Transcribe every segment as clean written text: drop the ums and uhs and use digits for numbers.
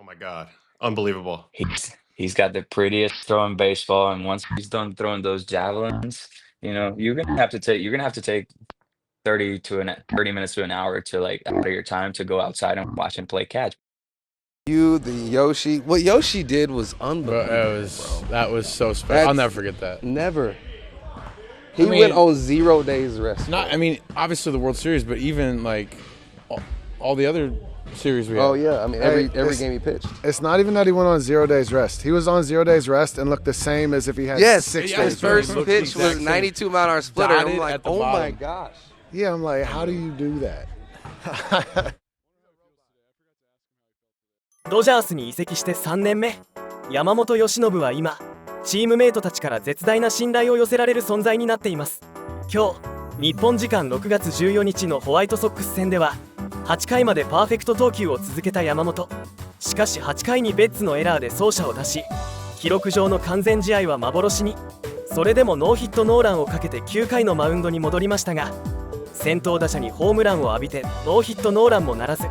my God. Unbelievable. He's got the prettiest throw in baseball, and once he's done throwing those javelins, you're gonna have to take 30 minutes to an hour to like out of your time to go outside and watch him play catch. The Yoshi. What Yoshi did was unbelievable. That was so special. I'll never forget that. Never. He went on 0 days rest. Obviously the World Series, but even like all the other series we had. Oh yeah, every game he pitched. It's not even that he went on 0 days rest. He was on 0 days rest and looked the same as if he had 6 days. His first pitch was 92-mile-an-hour splitter. I'm like, oh my gosh. Yeah, I'm like, how do you do that? ドジャースに移籍して3年目、山本由伸は今、チームメイトたちから絶大な信頼を寄せられる存在になっています。今日、日本時間6月14日のホワイトソックス戦では、8回までパーフェクト投球を続けた山本。しかし8回にベッツのエラーで走者を出し、記録上の完全試合は幻に。それでもノーヒットノーランをかけて9回のマウンドに戻りましたが、先頭打者にホームランを浴びてノーヒットノーランもならず、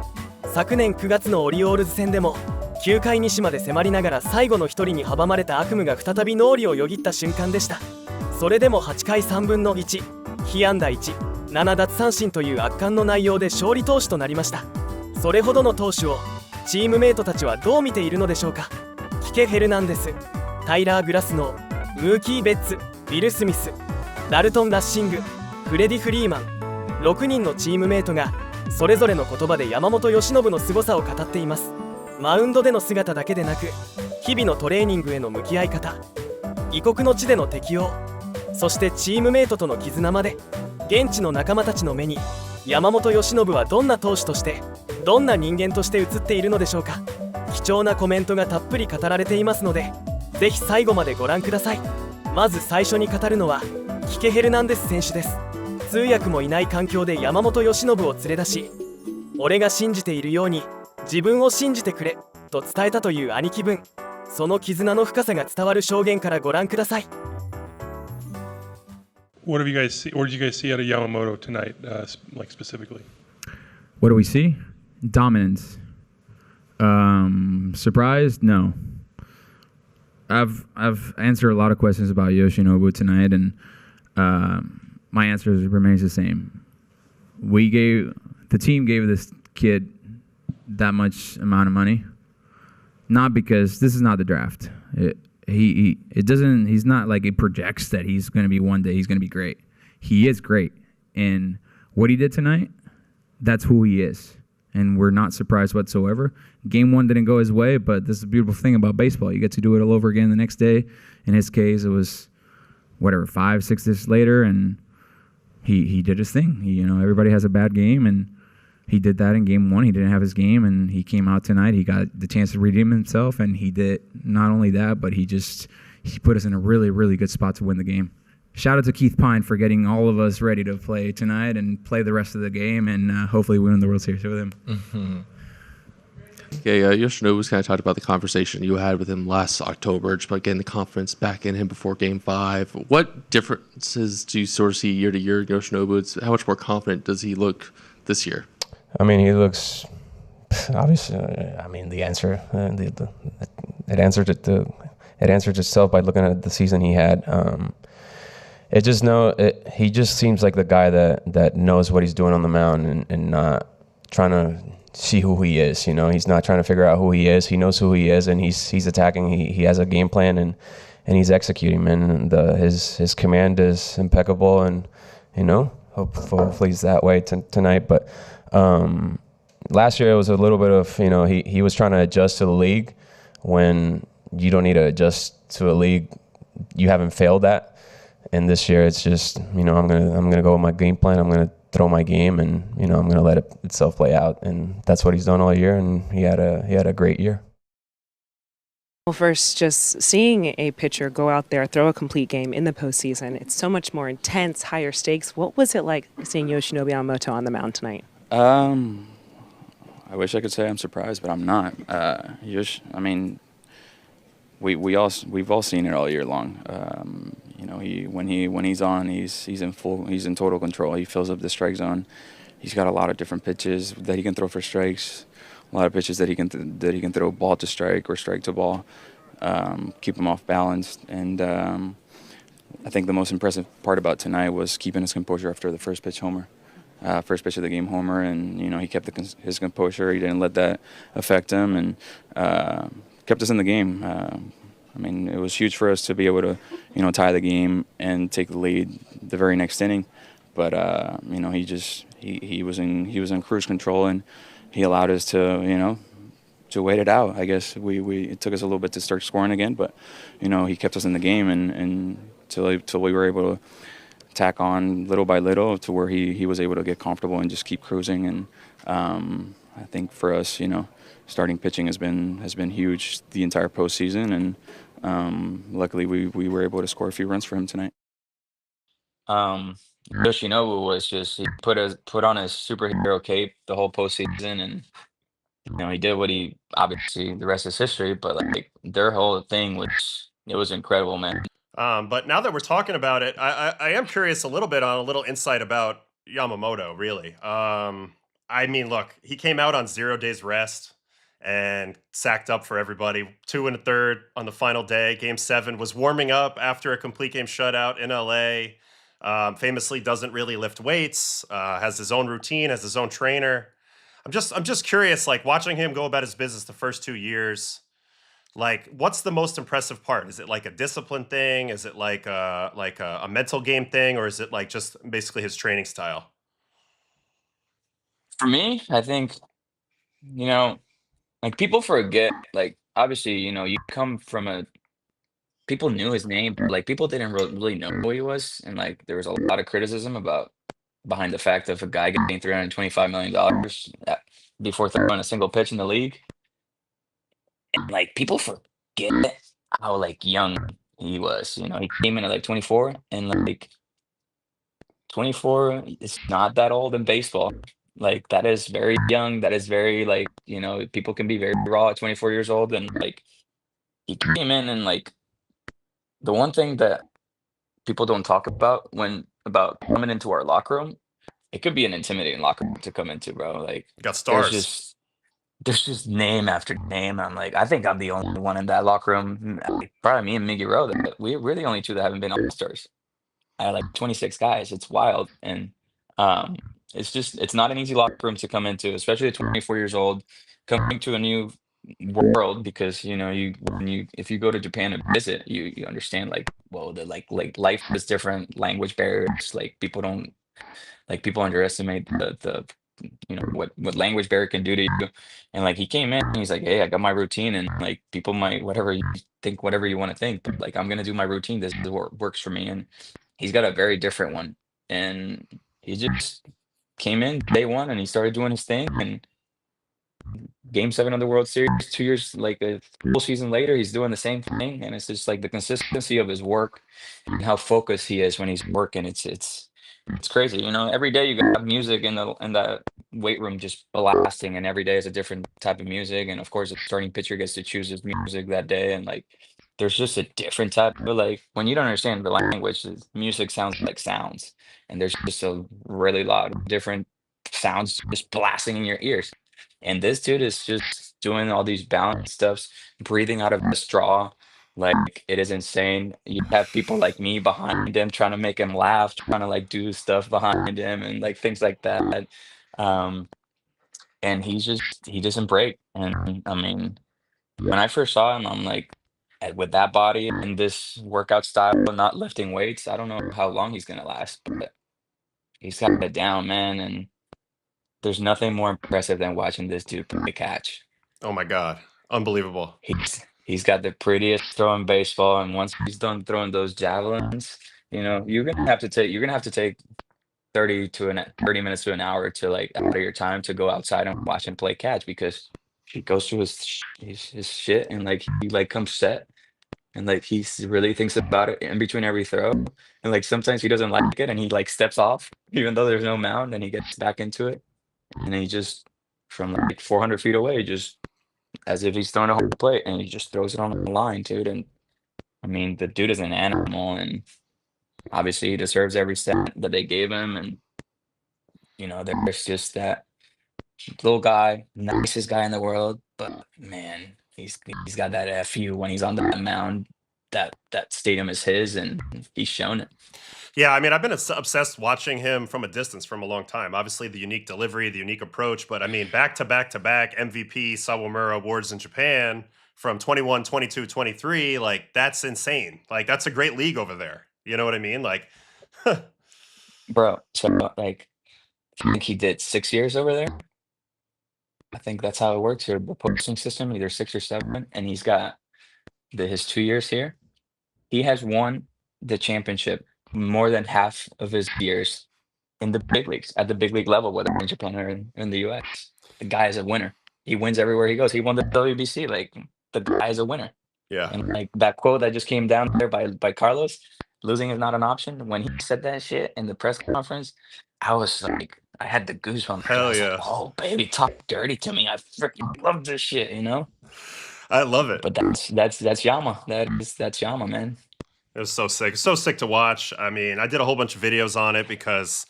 昨年9月のオリオールズ戦でも9回西まで迫りながら最後の一人に阻まれた悪夢が再び脳裏をよぎった瞬間でした。それでも8回3分の1、被安打1、7奪三振という圧巻の内容で勝利投手となりました。それほどの投手をチームメイトたちはどう見ているのでしょうか。キケ・ヘルナンデス、タイラー・グラスノー、ムーキー・ベッツ、ウィル・スミス、ダルトン・ラッシング、フレディ・フリーマン、6人のチームメイトがそれぞれの言葉で山本由伸の凄さを語っています。マウンドでの姿だけでなく、日々のトレーニングへの向き合い方、異国の地での適応、そしてチームメイトとの絆まで、現地の仲間たちの目に山本由伸はどんな投手として、どんな人間として映っているのでしょうか。貴重なコメントがたっぷり語られていますので、ぜひ最後までご覧ください。まず最初に語るのはキケ・ヘルナンデス選手です。通訳もいない環境で山本由伸を連れ出し、俺が信じているように自分を信じてくれと伝えたという兄貴分。その絆の深さが伝わる証言からご覧ください。What did you guys see out of Yamamoto tonight, like specifically? What do we see? Dominance. Surprised? No. I've answered a lot of questions about Yoshinobu tonight, and my answer remains the same. The team gave this kid that much amount of money, not because this is not the draft. He's not like it projects that he's going to be one day he's going to be great. He is great, and what he did tonight, that's who he is, and we're not surprised whatsoever. Game 1 didn't go his way, but this is a beautiful thing about baseball. You get to do it all over again the next day. In his case, it was 5-6 days later, and he did his thing. Everybody has a bad game, and he did that in Game 1. He didn't have his game, and he came out tonight. He got the chance to redeem himself, and he did not only that, but he put us in a really, really good spot to win the game. Shout out to Keith Pine for getting all of us ready to play tonight and play the rest of the game, and hopefully win the World Series with him. Mm-hmm. Okay, Yoshinobu was kind of talked about the conversation you had with him last October, just about getting the confidence back in him before Game 5. What differences do you sort of see year to year in Yoshinobu? How much more confident does he look this year? He looks obviously. The answer it answered itself by looking at the season he had. He just seems like the guy that knows what he's doing on the mound and not trying to see who he is. He's not trying to figure out who he is. He knows who he is, and he's attacking. He has a game plan, and he's executing, man. And his command is impeccable, and hopefully he's that way tonight. But last year it was a little bit of he was trying to adjust to the league when you don't need to adjust to a league you haven't failed at. And this year it's just I'm gonna go with my game plan. I'm gonna throw my game, and I'm gonna let itself play out. And that's what he's done all year, and he had a great year. Well, first, just seeing a pitcher go out there, throw a complete game in the postseason, it's so much more intense, higher stakes. What was it like seeing Yoshinobu Yamamoto on the mound tonight? I wish I could say I'm surprised, but I'm not. We've all seen it all year long. When he's on, he's in total control. He fills up the strike zone. He's got a lot of different pitches that he can throw for strikes. a lot of pitches that he can throw ball to strike or strike to ball, keep him off balance. And I think the most impressive part about tonight was keeping his composure after the first pitch homer. First pitch of the game homer, and he kept his composure. He didn't let that affect him, and kept us in the game. I mean, it was huge for us to be able to tie the game and take the lead the very next inning. But he was in cruise control, and he allowed us to wait it out. I guess it took us a little bit to start scoring again, but he kept us in the game, and till we were able to tack on little by little to where he was able to get comfortable and just keep cruising. And I think for us, starting pitching has been huge the entire postseason, and luckily we were able to score a few runs for him tonight. Yoshinobu was just he put on his superhero cape the whole postseason, and he did what he obviously the rest is history. But like their whole thing was incredible, man. But now that we're talking about it, I am curious a little bit on a little insight about Yamamoto, really. I mean, look, he came out on 0 days rest and sacked up for everybody. 2 1/3 on the final day. Game 7 was warming up after a complete game shutout in LA. Famously doesn't really lift weights, has his own routine, has his own trainer. I'm just curious, like watching him go about his business the first 2 years. Like, what's the most impressive part? Is it like a discipline thing? Is it like a mental game thing, or is it like just basically his training style? For me, I think like people forget. Like obviously, you come from people knew his name, but like people didn't really know who he was, and like there was a lot of criticism behind the fact of a guy getting $325 million before throwing a single pitch in the league. And like people forget how like young he was. He came in at like 24, and like 24 is not that old in baseball. Like that is very young. That is very like people can be very raw at 24 years old, and like he came in and like the one thing that people don't talk about about coming into our locker room, it could be an intimidating locker room to come into, bro. Like got stars. There's just name after name. I'm like, I think I'm the only one in that locker room. Probably me and Miggy Rowe. We're the only two that haven't been All-Stars. I had like 26 guys. It's wild. And it's not an easy locker room to come into, especially at 24 years old, coming to a new world, because if you go to Japan and visit, you understand like, whoa, the like life is different, language barriers, like people underestimate the what language barrier can do to you. And like he came in and he's like, hey, I got my routine, and like people might whatever you want to think, but like I'm gonna do my routine. This is what works for me. And he's got a very different one, and he just came in day one and he started doing his thing. And Game 7 of the World Series, 2 years, like a full season later, he's doing the same thing. And it's just like the consistency of his work and how focused he is when he's working. It's crazy. Every day you got music in the weight room just blasting, and every day is a different type of music. And of course, the starting pitcher gets to choose his music that day. And like, there's just a different type of like, when you don't understand the language, the music sounds like sounds, and there's just a really loud different sounds just blasting in your ears. And this dude is just doing all these balance stuffs, breathing out of the straw. Like, it is insane. You have people like me behind him trying to make him laugh, trying to like do stuff behind him and like things like that. And he doesn't break. And I mean, when I first saw him, I'm like, with that body and this workout style, not lifting weights, I don't know how long he's gonna last, but he's got it down, man. And there's nothing more impressive than watching this dude play catch. Oh my God, unbelievable. He's got the prettiest throw in baseball, and once he's done throwing those javelins, you're gonna have to take 30 minutes to an hour to like out of your time to go outside and watch him play catch, because he goes through his shit, and like he like comes set, and like he really thinks about it in between every throw, and like sometimes he doesn't like it and he like steps off even though there's no mound, and he gets back into it, and he just from like 400 feet away, just as if he's throwing a home plate, and he just throws it on the line, dude. And I mean, the dude is an animal, and obviously he deserves every stat that they gave him. And there's just that little guy, nicest guy in the world, but man, he's got that fu when he's on the mound. That stadium is his, and he's shown it. Yeah, I mean, I've been obsessed watching him from a distance from a long time. Obviously, the unique delivery, the unique approach, but I mean, back to back to back MVP Sawamura awards in Japan from 21, 22, 23, like that's insane. Like that's a great league over there. You know what I mean? Like, Bro, so like I think he did 6 years over there. I think that's how it works here, the posting system, either 6 or 7, and he's got his 2 years here. He has won the championship more than half of his years in the big leagues, at the big league level, whether in Japan or in the US. The guy is a winner. He wins everywhere he goes. He won the WBC. Like the guy is a winner. yeah. And like that quote that just came down there by Carlos, losing is not an option. When he said that shit in the press conference, I was like, I had the goosebumps. Hell I was yeah. like, oh baby, talk dirty to me. I freaking love this shit, you know? I love it. But that's Yama. That's Yama, man. It was so sick. So sick to watch. I mean, I did a whole bunch of videos on it because,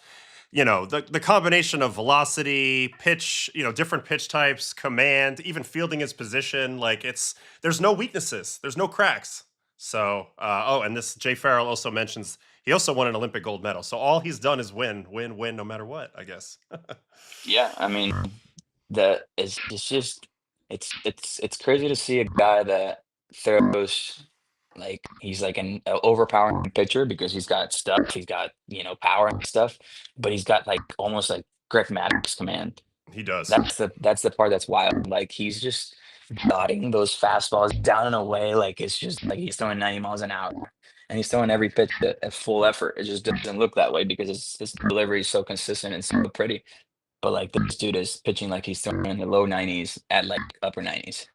you know, the combination of velocity, pitch, you know, different pitch types, command, even fielding his position, like there's no weaknesses. There's no cracks. So, and this Jay Farrell also mentions he also won an Olympic gold medal. So all he's done is win, no matter what, I guess. Yeah, I mean, it's just it's crazy to see a guy that throws like he's like an overpowering pitcher because he's got stuff, he's got power and stuff, but he's got like almost like Greg Maddux command. He does. That's the part that's wild. Like he's just dotting those fastballs down and away, like it's just like he's throwing 90 miles an hour, and he's throwing every pitch at full effort. It just doesn't look that way because his delivery is so consistent and so pretty. But like this dude is pitching like he's throwing in the low 90s at like upper 90s.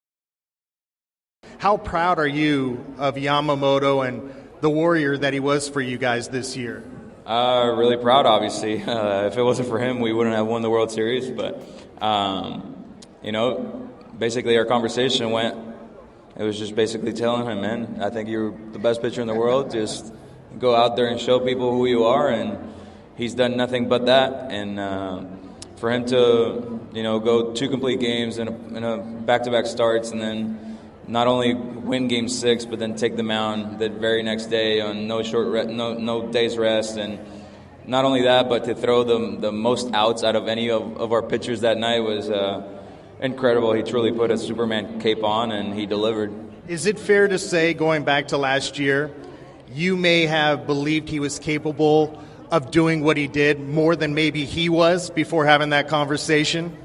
How proud are you of Yamamoto and the warrior that he was for you guys this year? Really proud, obviously. If it wasn't for him, we wouldn't have won the World Series. But, basically our conversation it was just basically telling him, man, I think you're the best pitcher in the world. Just go out there and show people who you are. And he's done nothing but that. And for him to, go 2 complete games in a back-to-back starts and then not only win Game 6, but then take the mound the very next day on no day's rest, and not only that, but to throw the most outs out of any of our pitchers that night was incredible. He truly put a Superman cape on, and he delivered. Is it fair to say, going back to last year, you may have believed he was capable of doing what he did more than maybe he was before having that conversation?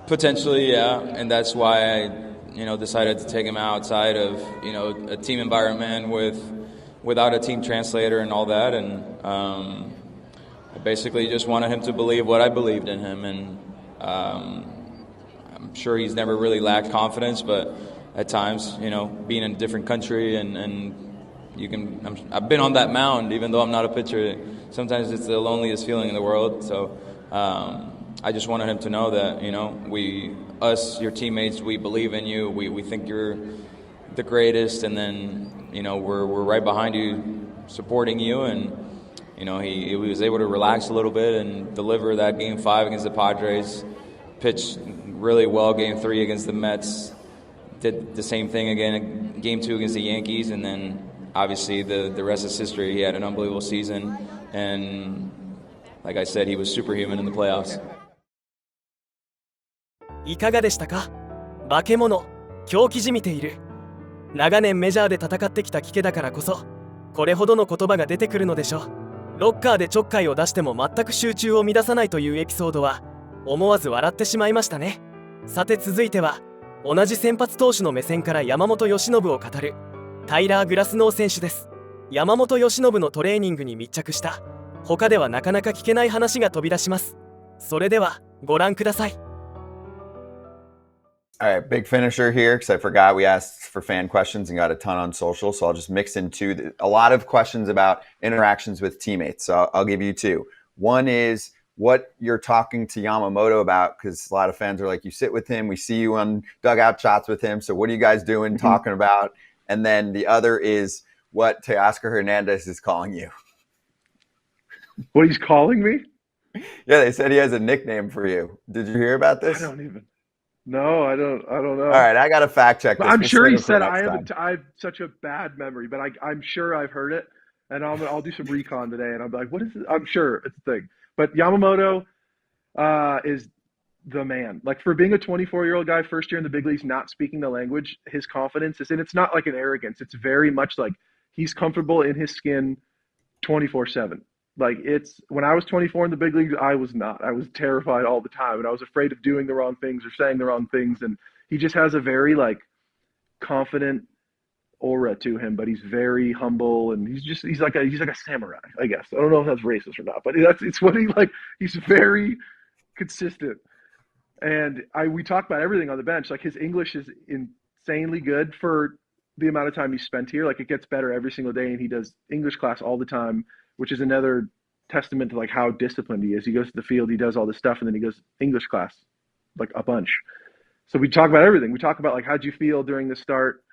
Potentially, yeah, and that's why I decided to take him outside of, a team environment without a team translator and all that. And I basically just wanted him to believe what I believed in him. And I'm sure he's never really lacked confidence, but at times, being in a different country and I've been on that mound, even though I'm not a pitcher. Sometimes it's the loneliest feeling in the world. So I just wanted him to know that, your teammates, we believe in you. We think you're the greatest, and then we're right behind you, supporting you. And he was able to relax a little bit and deliver that Game 5 against the Padres. Pitched really well Game 3 against the Mets. Did the same thing again in Game 2 against the Yankees, and then obviously the rest is history. He had an unbelievable season, and like I said, he was superhuman in the playoffs. いかがでしたか？化け物、狂気じみている。長年メジャーで戦ってきた聞けだからこそ、これほどの言葉が出てくるのでしょう。ロッカーでちょっかいを出しても全く集中を乱さないというエピソードは、思わず笑ってしまいましたね。さて続いては、同じ先発投手の目線から山本由伸を語る、タイラー・グラスノー選手です。山本由伸のトレーニングに密着した、他ではなかなか聞けない話が飛び出します。それでは、ご覧ください。All right, big finisher here because I forgot we asked for fan questions and got a ton on social. So I'll just mix in a lot of questions about interactions with teammates. So I'll give you 2. One is what you're talking to Yamamoto about, because a lot of fans are like, you sit with him, we see you on dugout shots with him. So what are you guys doing, talking about? And then the other is what Teoscar Hernandez is calling you. What he's calling me? Yeah, they said he has a nickname for you. Did you hear about this? I don't even. No, I don't know. All right, I got to fact check this. I'm sure he save it for said next time. I have such a bad memory, but I'm sure I've heard it, and I'll do some recon today, and I'm like, what is it? I'm sure it's a thing. But Yamamoto is the man. Like, for being a 24-year-old guy, first year in the big leagues, not speaking the language, his confidence is, and it's not like an arrogance. It's very much like he's comfortable in his skin 24/7. Like, it's when I was 24 in the big leagues, I was not. I was terrified all the time, and I was afraid of doing the wrong things or saying the wrong things. And he just has a very like confident aura to him, but he's very humble, and he's like a samurai, I guess. I don't know if that's racist or not, but it's what he like. He's very consistent, and we talk about everything on the bench. Like, his English is insanely good for the amount of time he spent here. Like, it gets better every single day, and he does English class all the time, which is another testament to like how disciplined he is. He goes to the field, he does all this stuff, and then he goes English class like a bunch. So we talk about everything. We talk about like, how'd you feel during the start?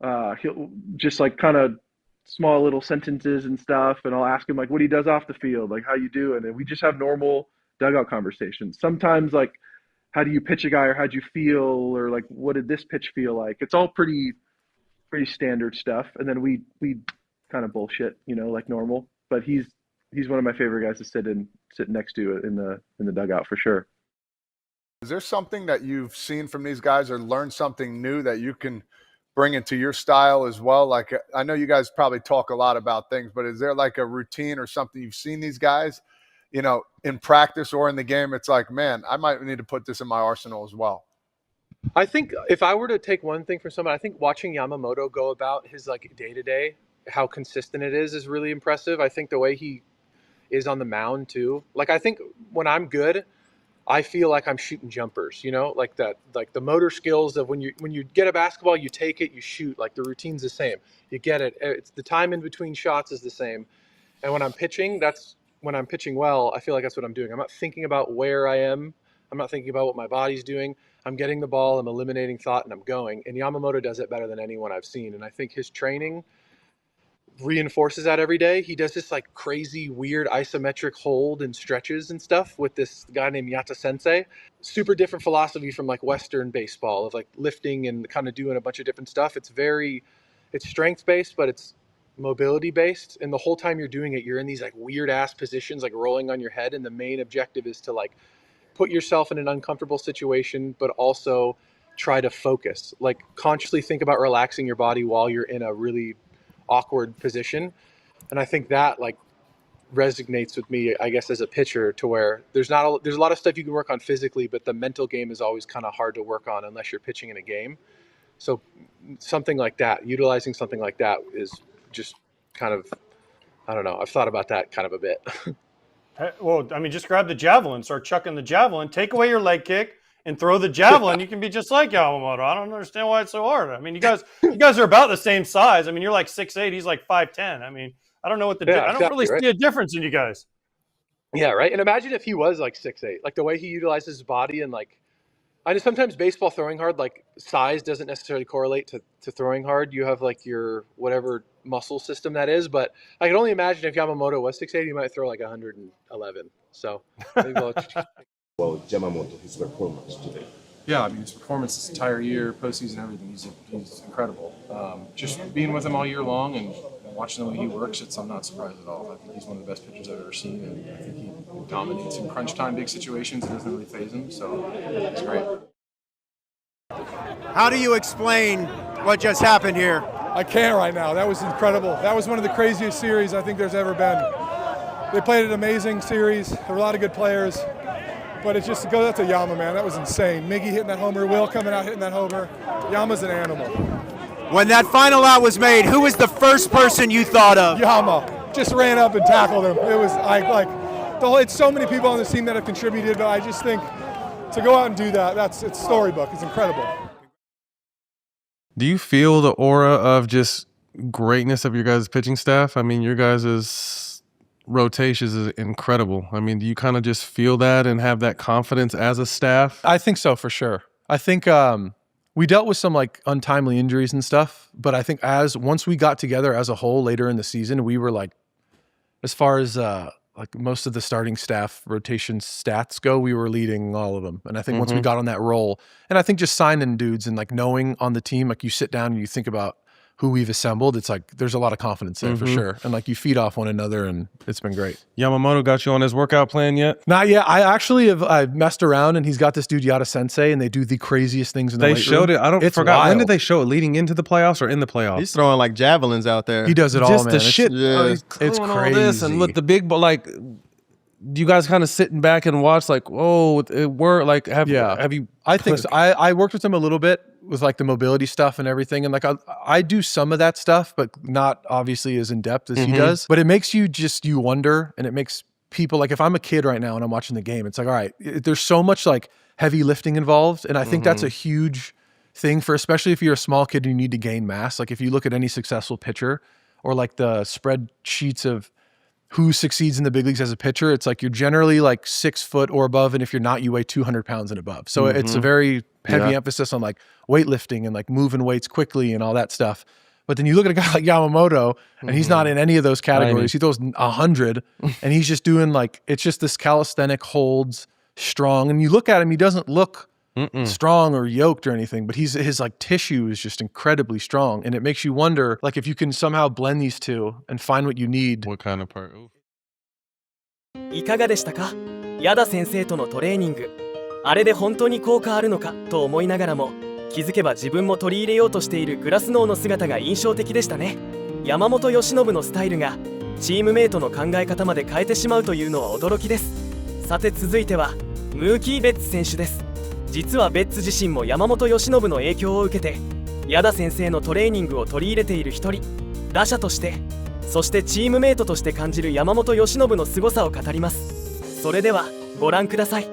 He'll just like kind of small little sentences and stuff, and I'll ask him like what he does off the field, like how you doing, and we just have normal dugout conversations. Sometimes like, how do you pitch a guy, or how'd you feel, or like what did this pitch feel like? It's all pretty standard stuff, and then we kind of bullshit, like normal. But he's one of my favorite guys to sit next to in the dugout for sure. Is there something that you've seen from these guys or learned something new that you can bring into your style as well? Like, I know you guys probably talk a lot about things, but is there like a routine or something you've seen these guys, in practice or in the game? It's like, man, I might need to put this in my arsenal as well. I think if I were to take one thing from somebody, I think watching Yamamoto go about his like day-to-day, how consistent it is really impressive. I think the way he is on the mound too. Like, I think when I'm good, I feel like I'm shooting jumpers, like that, like the motor skills of when you get a basketball, you take it, you shoot, like the routine's the same. You get it. It's the time in between shots is the same. And when I'm pitching, when I'm pitching well, I feel like that's what I'm doing. I'm not thinking about where I am. I'm not thinking about what my body's doing. I'm getting the ball, I'm eliminating thought, and I'm going. And Yamamoto does it better than anyone I've seen. And I think his training reinforces that every day. He does this like crazy, weird isometric hold and stretches and stuff with this guy named Yata Sensei. Super different philosophy from like Western baseball of like lifting and kind of doing a bunch of different stuff. It's strength based, but it's mobility based. And the whole time you're doing it, you're in these like weird ass positions, like rolling on your head. And the main objective is to like put yourself in an uncomfortable situation, but also try to focus, like consciously think about relaxing your body while you're in a really awkward position. And I think that like resonates with me, I guess, as a pitcher, to where there's a lot of stuff you can work on physically, but the mental game is always kind of hard to work on unless you're pitching in a game. So something like that, utilizing something like that is just kind of, I don't know, I've thought about that kind of a bit. Well, I mean, just grab the javelin, start chucking the javelin, take away your leg kick, and throw the javelin. You can be just like Yamamoto. I don't understand why it's so hard. I mean, you guys are about the same size. I mean, you're like 6'8", he's like 5'10". I mean, I don't know what I don't really see a difference in you guys. Yeah, right. And imagine if he was like 6'8", like the way he utilizes his body, and like, I know sometimes baseball throwing hard, like size doesn't necessarily correlate to throwing hard. You have like your whatever muscle system that is, but I can only imagine if Yamamoto was 6'8", he might throw like 111. So maybe well, Yamamoto, his performance today. Yeah, I mean, his performance this entire year, postseason, everything, he's incredible. Just being with him all year long and watching the way he works, I'm not surprised at all. I think he's one of the best pitchers I've ever seen, and I think he dominates in crunch time, big situations. It doesn't really faze him, so it's great. How do you explain what just happened here? I can't right now. That was incredible. That was one of the craziest series I think there's ever been. They played an amazing series. There were a lot of good players. But it just goes out to Yama, man. That was insane. Miggy hitting that homer, Will coming out hitting that homer. Yama's an animal. When that final out was made, who was the first person you thought of? Yama. Just ran up and tackled him. It was it's so many people on this team that have contributed, but I just think to go out and do that, it's storybook. It's incredible. Do you feel the aura of just greatness of your guys' pitching staff? I mean, your guys' rotations is incredible. I mean, do you kind of just feel that and have that confidence as a staff? I think so, for sure. I think we dealt with some like untimely injuries and stuff, but I think once we got together as a whole later in the season, we were like, as far as like most of the starting staff rotation stats go, we were leading all of them. And I think once we got on that roll, and I think just signing dudes and like knowing on the team, like you sit down and you think about who we've assembled, it's like there's a lot of confidence there for sure. And like you feed off one another, and it's been great. Yamamoto got you on his workout plan yet? Not yet. I actually I've messed around, and he's got this dude Yada Sensei, and they do the craziest things in the They weight showed room. it. I don't It's forgot. When wild. did they show it? Leading into the playoffs or in the playoffs? He's throwing like javelins out there. He does it all, Just man. the It's- shit. yeah. He's It's doing all this and crazy. with the big, but like, you guys kind of sitting back and watch, like, whoa, it worked. Like, have you? I think so. I worked with him a little bit with like the mobility stuff and everything, and like I do some of that stuff, but not obviously as in depth as he does. But it makes you wonder, and it makes people, like if I'm a kid right now and I'm watching the game, it's like, all right, there's so much like heavy lifting involved, and I think that's a huge thing for, especially if you're a small kid and you need to gain mass. Like if you look at any successful pitcher or like the spreadsheets of who succeeds in the big leagues as a pitcher, it's like you're generally like 6 foot or above, and if you're not, you weigh 200 pounds and above. So it's a very heavy emphasis on like weightlifting and like moving weights quickly and all that stuff. But then you look at a guy like Yamamoto, and he's not in any of those categories. He throws 100, and he's just doing like, it's just this calisthenic holds strong. And you look at him, he doesn't look strong or yoked or anything, but his like tissue is just incredibly strong. And it makes you wonder, like if you can somehow blend these two and find what you need. What kind of part? いかがでしたか？矢田先生とのトレーニング。あれで本当に効果あるのかと思いながらも、気づけば自分も取り入れようとしているグラスノーの姿が印象的でしたね。山本由伸のスタイルがチームメイトの考え方まで変えてしまうというのは驚きです。さて続いてはムーキー・ベッツ選手です。実はベッツ自身も山本由伸の影響を受けて、矢田先生のトレーニングを取り入れている一人、打者として、そしてチームメイトとして感じる山本由伸の凄さを語ります。それではご覧ください。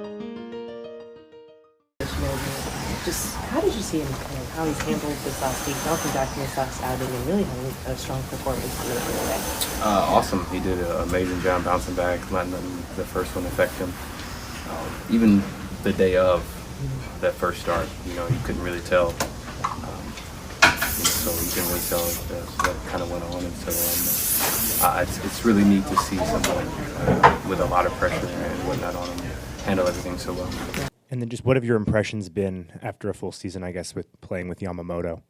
Just how did you see him and how he's handled this last week, bouncing back from this last outing and really having a strong performance on the other day? Awesome. He did an amazing job bouncing back, letting the first one affect him. Even the day of that first start, you couldn't really tell. So you couldn't really tell what kind of went on. And so it's really neat to see someone with a lot of pressure and whatnot on him handle everything so well. And then just what have your impressions been after a full season, I guess, with playing with Yamamoto?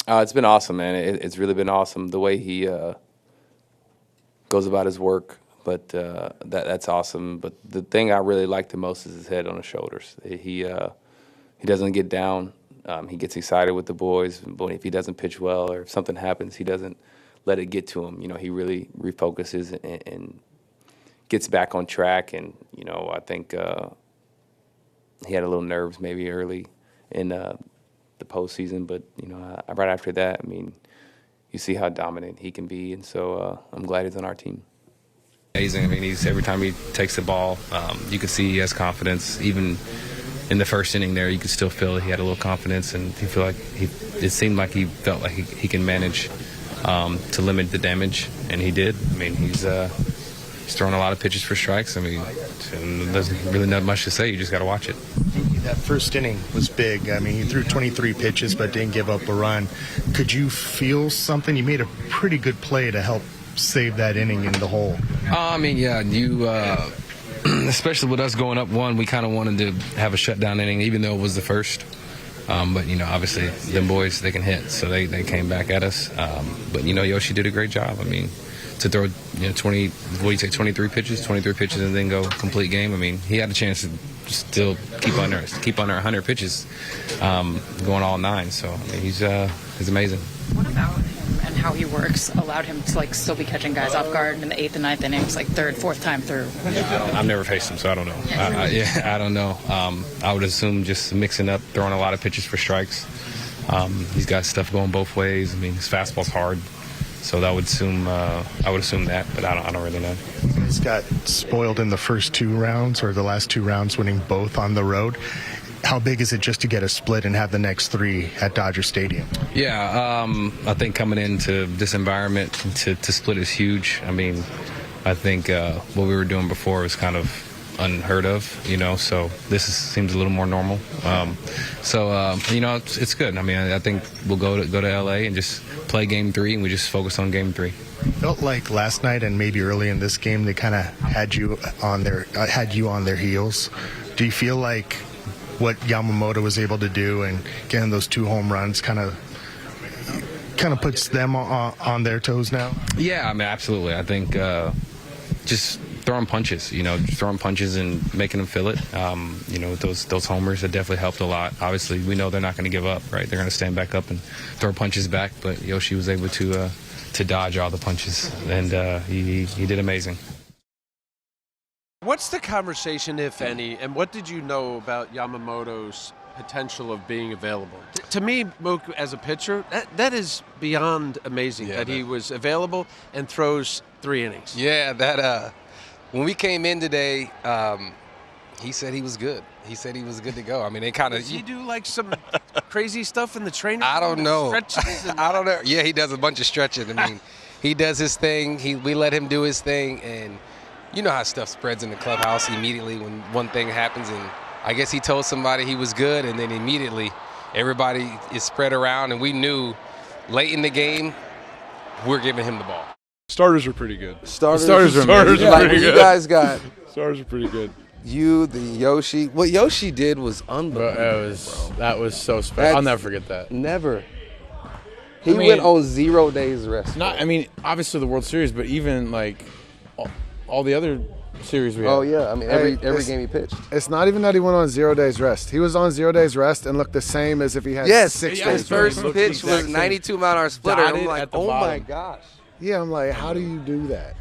It's been awesome, man. It's really been awesome the way he goes about his work. But that's awesome. But the thing I really like the most is his head on his shoulders. He doesn't get down. He gets excited with the boys. But if he doesn't pitch well or if something happens, he doesn't let it get to him. He really refocuses and gets back on track. And I think he had a little nerves maybe early in the postseason, but right after that, I mean, you see how dominant he can be, and so I'm glad he's on our team. Amazing. I mean, every time he takes the ball, you can see he has confidence. Even in the first inning, there, you could still feel he had a little confidence, and it seemed like he felt like he can manage to limit the damage, and he did. I mean, he's throwing a lot of pitches for strikes. I mean, there's really not much to say. You just got to watch it. That first inning was big. I mean, he threw 23 pitches but didn't give up a run. Could you feel something? You made a pretty good play to help save that inning in the hole. I mean, yeah, you, especially with us going up one, we kind of wanted to have a shutdown inning, even though it was the first. But, obviously, them boys, they can hit, so they came back at us. But, Yoshi did a great job. I mean, to throw 23 pitches and then go complete game. I mean, he had a chance to still keep under 100 pitches, going all 9. So I mean, he's amazing. What about him and how he works allowed him to still be catching guys off guard in the 8th and 9th innings, third, 4th time through? I've never faced him, so I don't know. I don't know. I would assume just mixing up, throwing a lot of pitches for strikes. He's got stuff going both ways. I mean, his fastball's hard. So I would assume that, but I don't really know. He's got spoiled in the first 2 rounds, or the last 2 rounds, winning both on the road. How big is it just to get a split and have the next 3 at Dodger Stadium? Yeah, I think coming into this environment to split is huge. I mean, I think what we were doing before was kind of unheard of, so this seems a little more normal. It's good. I mean, I think we'll go to LA and just play game 3, and we just focus on game 3. Felt like last night and maybe early in this game they kind of had you on their heels. Do you feel like what Yamamoto was able to do and getting those 2 home runs kind of puts them on their toes now? Yeah, I mean, absolutely. I think just throwing punches, throwing punches and making them feel it. Those homers have definitely helped a lot. Obviously, we know they're not going to give up, right? They're going to stand back up and throw punches back. But Yoshi was able to dodge all the punches, and he did amazing. What's the conversation, if any, and what did you know about Yamamoto's potential of being available? To me, Mookie, as a pitcher, that is beyond amazing that he was available and throws 3 innings. Yeah, that when we came in today, he said he was good. He said he was good to go. I mean, they kind of. Does he do like some crazy stuff in the training? I don't know. Stretches and I don't know. Yeah, he does a bunch of stretching. I mean, he does his thing. We let him do his thing, and you know how stuff spreads in the clubhouse immediately when one thing happens. And I guess he told somebody he was good, and then immediately everybody is spread around, and we knew late in the game we're giving him the ball. Starters are pretty good. Starters are pretty good. You guys got starters are pretty good. You, the Yoshi. What Yoshi did was unbelievable. That was so special. I'll never forget that. Never. He went on 0 days rest. Obviously the World Series, but even like all the other series we had. Oh yeah, I mean every game he pitched. It's not even that he went on 0 days rest. He was on 0 days rest and looked the same as if he had 6 days rest. His first pitch was 92-mile-an-hour splitter. I'm like, oh my gosh. Yeah, I'm like, how do you do that?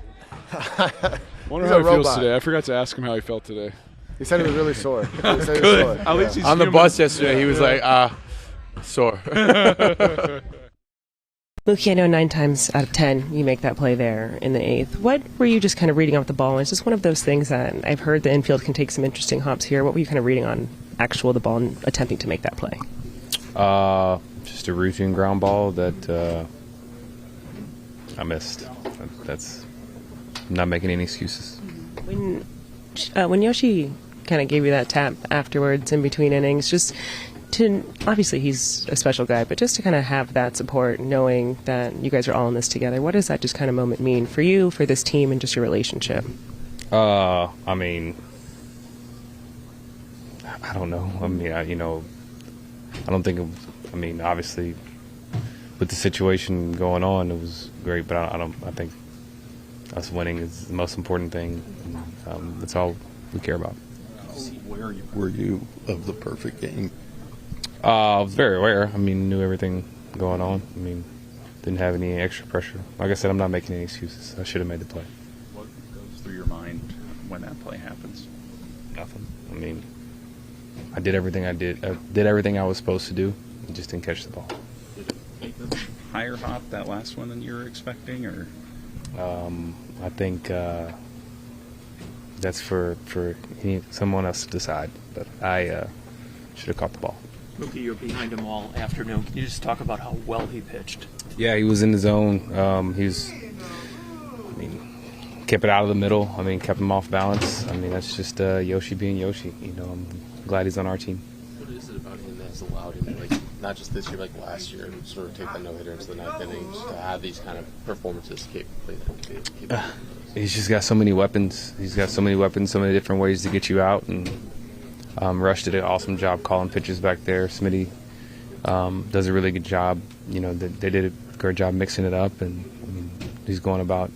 Wonder how he feels today. I forgot to ask him how he felt today. He said he was really sore. He said he was Good. sore. At least he's on the bus yesterday. He was like, sore. Mookie, I know 9 times out of 10 you make that play there in the 8th. What were you just kind of reading off the ball? It's just one of those things that I've heard the infield can take some interesting hops here. What were you kind of reading on the ball and attempting to make that play? Just a routine ground ball that I missed. I'm not making any excuses. When Yoshi kind of gave you that tap afterwards in between innings, obviously he's a special guy, but just to kind of have that support, knowing that you guys are all in this together, what does that just kind of moment mean for you, for this team, and just your relationship? I don't know. I don't think obviously with the situation going on, it was great, but I think us winning is the most important thing. That's all we care about. Where were you of the perfect game? I was very aware. Knew everything going on. Didn't have any extra pressure. Like I said, I'm not making any excuses. I should have made the play. What goes through your mind when that play happens? Nothing. I did everything I did. I did everything I was supposed to do. I just didn't catch the ball. Did it make a higher hop, that last one, than you were expecting, or? I think that's for someone else to decide. But I should have caught the ball. Mookie, you're behind him all afternoon. Can you just talk about how well he pitched? Yeah, he was in the zone. Kept it out of the middle. Kept him off balance. That's just Yoshi being Yoshi. I'm glad he's on our team. What is it about him that's allowed him, not just this year, last year, to sort of take that no-hitter into the 9th inning, just to have these kind of performances keep He's just got so many weapons. He's got so many weapons, so many different ways to get you out. And Rush did an awesome job calling pitches back there. Smitty does a really good job. They did a great job mixing it up, and he's going about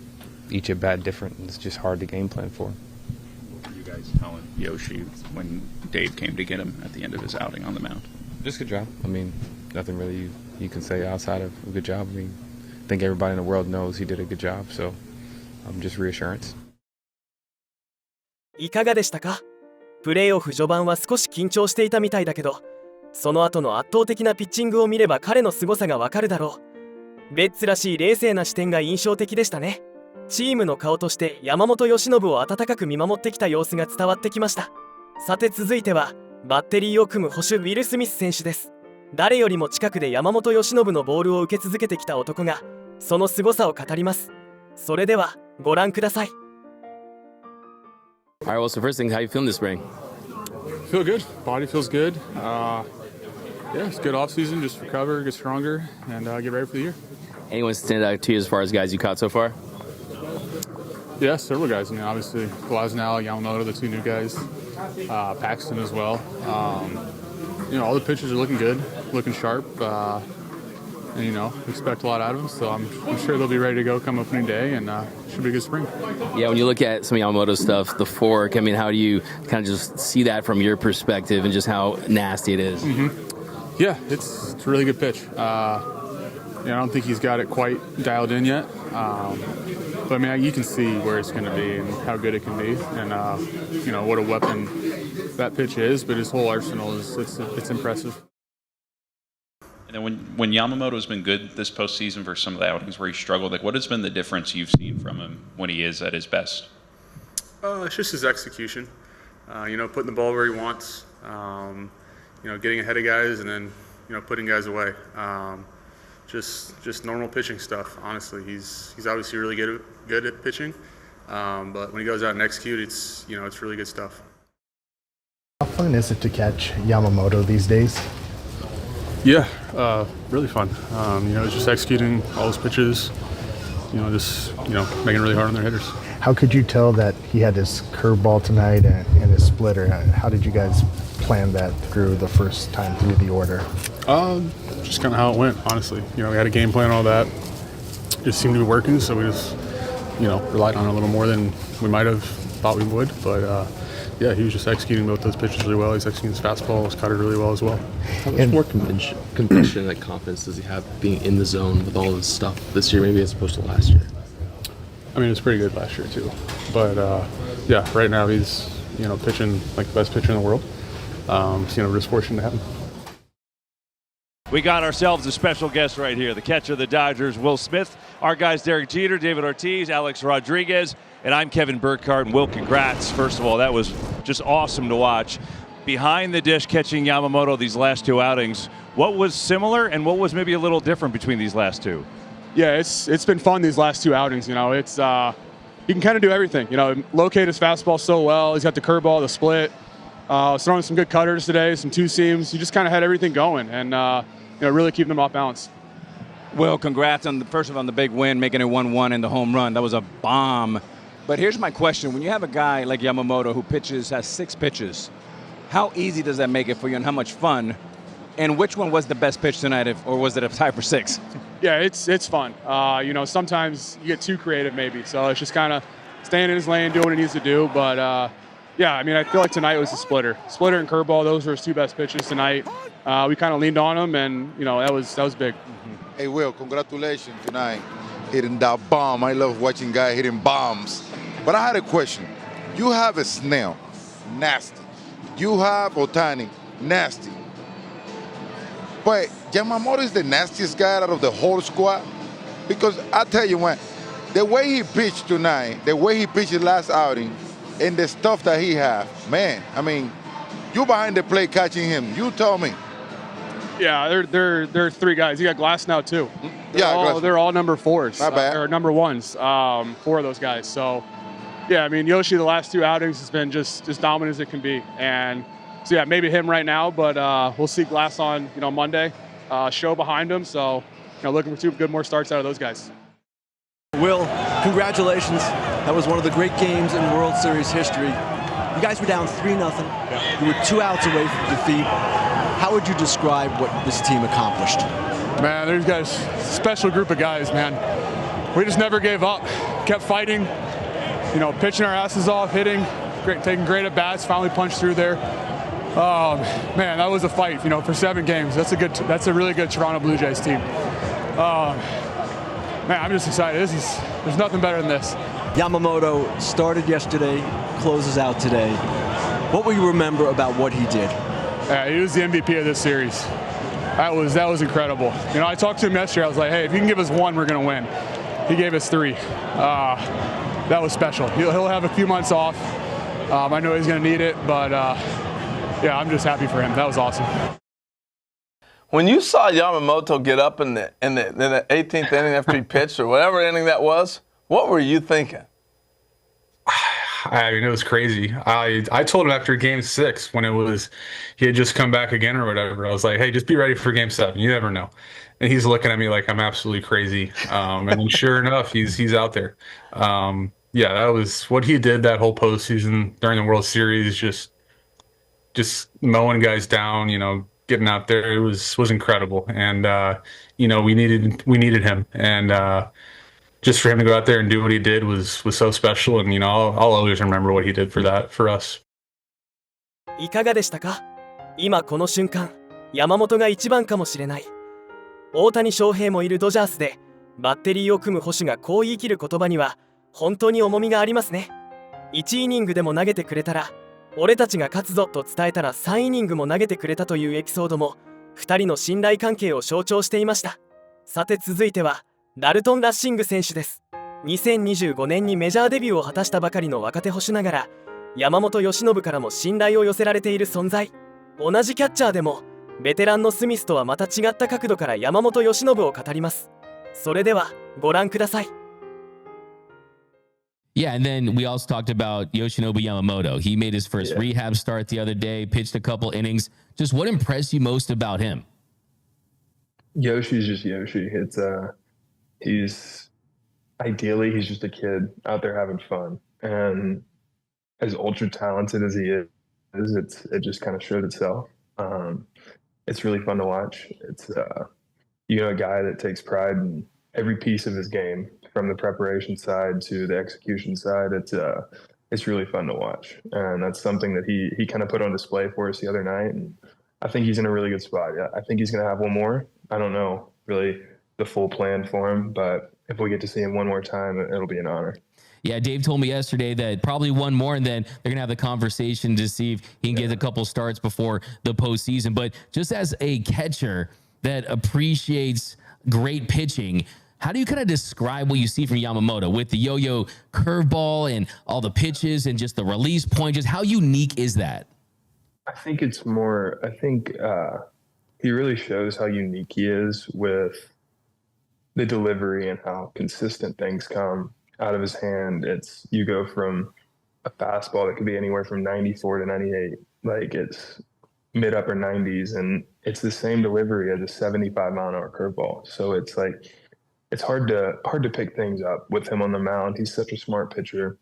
each at bat different. It's just hard to game plan for him. What were you guys telling Yoshi when Dave came to get him at the end of his outing on the mound? Just good job. Nothing really you can say outside of a good job. I think everybody in the world knows he did a good job, so just reassurance. いかがでしたか？プレーオフ序盤は少し緊張していたみたいだけど、その後の圧倒的なピッチングを見れば彼の凄さがわかるだろう。ベッツらしい冷静な視点が印象的でしたね。チームの顔として山本由伸を温かく見守ってきた様子が伝わってきました。さて続いてはバッテリーを組む捕手ウィル・スミス選手です。誰よりも近くで山本由伸のボールを受け続けてきた男がその凄さを語ります。それではご覧ください。All right, well, so first thing, how you feeling this spring? Feel good. Body feels good. Yeah, it's a good offseason. Just recover, get stronger, and get ready for the year. Anyone stand out to you as far as guys you caught so far? Yeah, several guys. I mean, obviously, Glasnow, Yamamoto, the two new guys, Paxton as well. All the pitchers are looking good, looking sharp, and, expect a lot out of them. So I'm sure they'll be ready to go come opening day, and should be a good spring. Yeah, when you look at some of Yamamoto's stuff, the fork, I mean, how do you kind of just see that from your perspective and just how nasty it is? Mm-hmm. Yeah, it's a really good pitch. I don't think he's got it quite dialed in yet. But, I mean, you can see where it's going to be and how good it can be and, what a weapon that pitch is. But his whole arsenal it's impressive. And then when Yamamoto has been good this postseason for some of the outings where he struggled, what has been the difference you've seen from him when he is at his best? It's just his execution. Putting the ball where he wants, getting ahead of guys and then, putting guys away. Just normal pitching stuff, honestly. He's obviously really good at pitching, but when he goes out and executes, it's really good stuff. How fun is it to catch Yamamoto these days? Yeah, really fun. Just executing all his pitches, making it really hard on their hitters. How could you tell that he had his curveball tonight and his splitter? How did you guys plan that through the first time through the order? Just kind of how it went, honestly. We had a game plan, all that. It seemed to be working, so we just, relied on it a little more than we might have thought we would. But, he was just executing both those pitches really well. He's executing his fastball, his cutter really well as well. How much more conviction and confidence does he have being in the zone with all this stuff this year, maybe as opposed to last year? I mean, it was pretty good last year, too. But, right now he's, pitching like the best pitcher in the world. We're just fortunate to have him. We got ourselves a special guest right here, the catcher of the Dodgers, Will Smith. Our guys, Derek Jeter, David Ortiz, Alex Rodriguez, and I'm Kevin Burkhardt. And Will, congrats. First of all, that was just awesome to watch. Behind the dish, catching Yamamoto these last two outings. What was similar and what was maybe a little different between these last two? Yeah, it's been fun these last two outings. It's he can kind of do everything. Locate his fastball so well. He's got the curveball, the split. Throwing some good cutters today, some two seams. He just kind of had everything going and really keeping them off balance. Well, congrats on the big win, making it 1-1 and the home run. That was a bomb. But here's my question: when you have a guy like Yamamoto who has 6 pitches, how easy does that make it for you, and how much fun? And which one was the best pitch tonight, or was it a tie for 6? Yeah, it's fun. Sometimes you get too creative, maybe. So it's just kind of staying in his lane, doing what he needs to do. But I feel like tonight was the splitter and curveball. Those were his 2 best pitches tonight. We kind of leaned on him, and that was big. Hey, Will, congratulations tonight hitting that bomb. I love watching guys hitting bombs. But I had a question. You have a Snell, nasty. You have Ohtani, nasty. But Yamamoto is the nastiest guy out of the whole squad. Because I tell you what, the way he pitched tonight, the way he pitched his last outing, and the stuff that he has, man, I mean, you behind the plate catching him. You tell me. Yeah, there are 3 guys. You got Glasnow too. They're all number 4s. Not bad. Or number 1s. 4 of those guys. So, Yoshi the last 2 outings has been just as dominant as it can be. And so maybe him right now, but we'll see Glass on Monday. Show behind him. So looking for 2 more starts out of those guys. Will, congratulations. That was one of the great games in World Series history. You guys were down 3-0. You were 2 outs away from defeat. How would you describe what this team accomplished? Man, these guys, special group of guys, man. We just never gave up. Kept fighting, pitching our asses off, hitting, taking great at bats, finally punched through there. Man, that was a fight, for 7 games. That's a really good Toronto Blue Jays team. Man, I'm just excited. There's nothing better than this. Yamamoto started yesterday, closes out today. What will you remember about what he did? Yeah, he was the MVP of this series. That was incredible. I talked to him yesterday. I was like, hey, if you can give us 1, we're going to win. He gave us 3. That was special. He'll have a few months off. I know he's going to need it, but I'm just happy for him. That was awesome. When you saw Yamamoto get up in the 18th inning after he pitched or whatever inning that was, what were you thinking? I mean, it was crazy. I told him after Game 6 when he had just come back again or whatever. I was like, hey, just be ready for Game 7. You never know. And he's looking at me like I'm absolutely crazy. And then sure enough, he's out there. Yeah, that was what he did that whole postseason during the World Series. Just mowing guys down, getting out there. It was incredible. And we needed him. And just for him to go out there and do what he did was so special, and I'll always remember what he did for us. いかがでしたか？今この瞬間、山本が一番かもしれない。大谷翔平もいるドジャースでバッテリーを組む捕手がこう言い切る言葉には本当に重みがありますね。1イニングでも投げてくれたら俺たちが勝つぞと伝えたら3イニングも投げてくれたというエピソードも2人の信頼関係を象徴していました。さて続いてはダルトン・ラッシング選手です。2025年にメジャーデビューを果たしたばかりの若手捕手ながら山本由伸からも信頼を寄せられている存在。同じキャッチャーでもベテランのスミスとはまた違った角度から山本由伸を語ります。それではご覧ください。Yeah, and then we also talked about Yoshinobu Yamamoto. He made his first rehab start the other day, pitched a couple innings. Just what impressed you most about him? Yoshi's just Yoshi. He's just a kid out there having fun, and as ultra talented as he is, it just kind of showed itself. It's really fun to watch. It's a guy that takes pride in every piece of his game, from the preparation side to the execution side. It's really fun to watch, and that's something that he kind of put on display for us the other night. And I think he's in a really good spot. Yeah, I think he's going to have one more. I don't know really the full plan for him, but if we get to see him one more time, it'll be an honor. Yeah, Dave told me yesterday that probably one more, and then they're going to have the conversation to see if he can get a couple starts before the postseason. But just as a catcher that appreciates great pitching, how do you kind of describe what you see from Yamamoto with the yo-yo curveball and all the pitches and just the release point? Just how unique is that? I think he really shows how unique he is with the delivery and how consistent things come out of his hand. You go from a fastball that could be anywhere from 94 to 98, like it's mid upper 90s, and it's the same delivery as a 75 mile an hour curveball. So it's like, it's hard to pick things up with him on the mound. He's such a smart pitcher.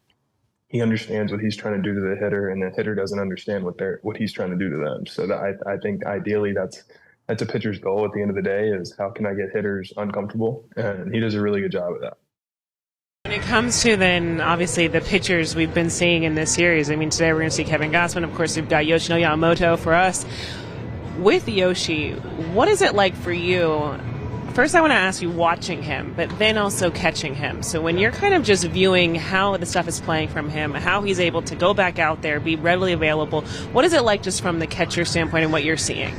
He understands what he's trying to do to the hitter, and the hitter doesn't understand what he's trying to do to them. So I think ideally that's a pitcher's goal at the end of the day, is how can I get hitters uncomfortable? And he does a really good job of that. When it comes to then, obviously, the pitchers we've been seeing in this series, I mean, today we're going to see Kevin Gausman. Of course, we've got Yoshinobu Yamamoto for us. With Yoshi, what is it like for you? First, I want to ask you watching him, but then also catching him. So when you're kind of just viewing how the stuff is playing from him, how he's able to go back out there, be readily available, what is it like just from the catcher standpoint and what you're seeing?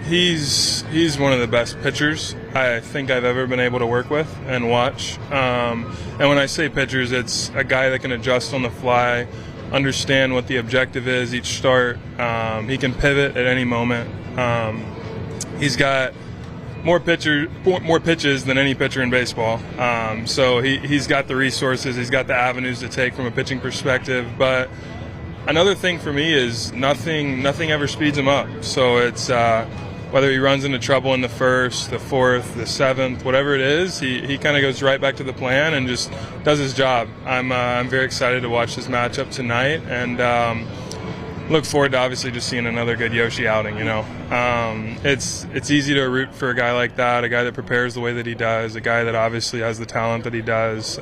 He's one of the best pitchers I think I've ever been able to work with and watch. And when I say pitchers, it's a guy that can adjust on the fly, understand what the objective is each start. He can pivot at any moment. He's got more pitches than any pitcher in baseball. So he's got the resources, he's got the avenues to take from a pitching perspective. But another thing for me is nothing ever speeds him up. So it's whether he runs into trouble in the first, the fourth, the seventh, whatever it is, he kind of goes right back to the plan and just does his job. I'm very excited to watch this matchup tonight, and look forward to obviously just seeing another good Yoshi outing. It's easy to root for a guy like that, a guy that prepares the way that he does, a guy that obviously has the talent that he does.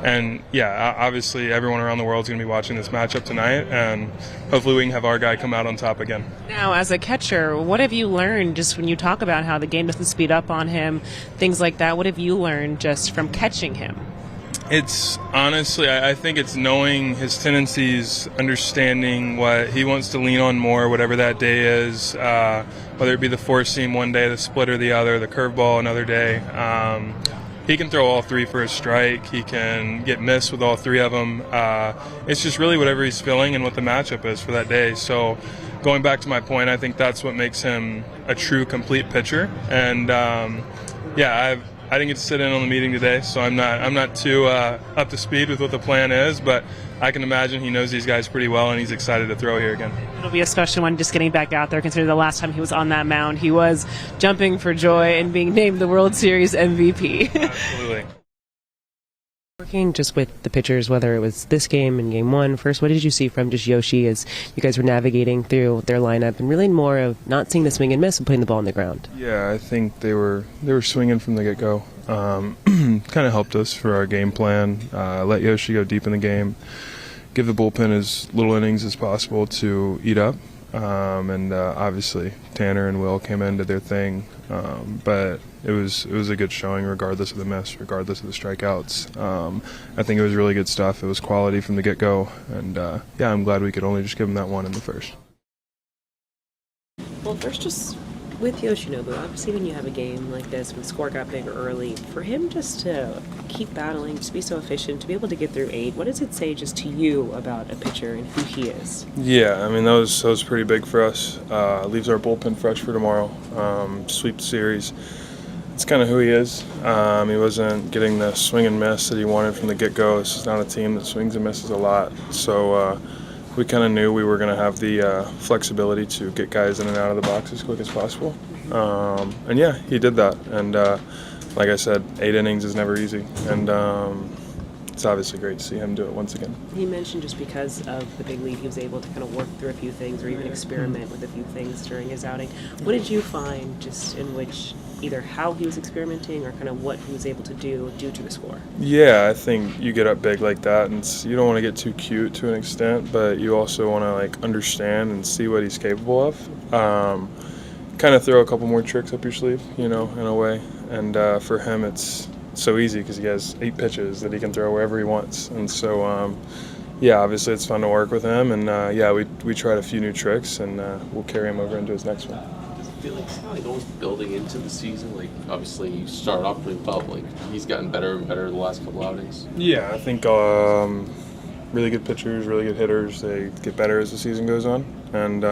And yeah, obviously everyone around the world is going to be watching this matchup tonight, and hopefully we can have our guy come out on top again. Now, as a catcher, what have you learned just when you talk about how the game doesn't speed up on him, things like that? What have you learned just from catching him? It's honestly, I think it's knowing his tendencies, understanding what he wants to lean on more, whatever that day is, whether it be the four seam one day, the splitter the other, the curveball another day. He can throw all three for a strike. He can get missed with all three of them. It's just really whatever he's feeling and what the matchup is for that day. So going back to my point, I think that's what makes him a true complete pitcher. And yeah, I didn't get to sit in on the meeting today, so I'm not too up to speed with what the plan is, but I can imagine he knows these guys pretty well, and he's excited to throw here again. It'll be a special one just getting back out there, considering the last time he was on that mound, he was jumping for joy and being named the World Series MVP. Absolutely. Working just with the pitchers, whether it was this game and game one, first, what did you see from just Yoshi as you guys were navigating through their lineup and really more of not seeing the swing and miss and putting the ball on the ground? Yeah, I think they were swinging from the get-go. Kind of helped us for our game plan. Let Yoshi go deep in the game. Give the bullpen as little innings as possible to eat up. And obviously Tanner and Will came in, did their thing. But it was a good showing regardless of the miss, regardless of the strikeouts. I think it was really good stuff. It was quality from the get-go. And, yeah, I'm glad we could only just give him that one in the first. Well, first, just with Yoshinobu, obviously when you have a game like this, when the score got big early, for him just to keep battling, just be so efficient, to be able to get through 8, what does it say just to you about a pitcher and who he is? Yeah, I mean, that was pretty big for us. Leaves our bullpen fresh for tomorrow. Sweep the series. It's kind of who he is. He wasn't getting the swing and miss that he wanted from the get-go. This is not a team that swings and misses a lot. So we kind of knew we were going to have the flexibility to get guys in and out of the box as quick as possible. And yeah, he did that. And like I said, 8 innings is never easy. And it's obviously great to see him do it once again. He mentioned just because of the big lead, he was able to kind of work through a few things or even experiment with a few things during his outing. What did you find just in which either how he was experimenting or kind of what he was able to do due to the score? Yeah, I think you get up big like that, and you don't want to get too cute to an extent, but you also want to like understand and see what he's capable of. Kind of throw a couple more tricks up your sleeve, you know, in a way. And for him, it's so easy because he has 8 pitches that he can throw wherever he wants. And so, yeah, obviously it's fun to work with him. And yeah, we tried a few new tricks, and we'll carry him over into his next one. I feel like almost building into the season. Like obviously you started off pretty tough. Like he's gotten better and better the last couple outings. Yeah, I think really good pitchers, really good hitters. They get better as the season goes on, and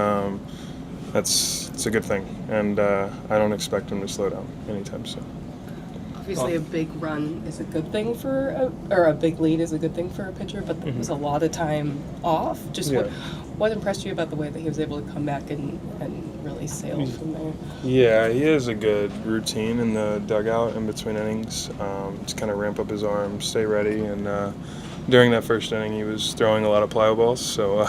it's a good thing. And I don't expect them to slow down anytime soon. Obviously, a big run is a good thing or a big lead is a good thing for a pitcher, but there was a lot of time off. Just what impressed you about the way that he was able to come back and really sail from there? Yeah, he has a good routine in the dugout in between innings. Just kind of ramp up his arm, stay ready, and during that first inning, he was throwing a lot of plyo balls, so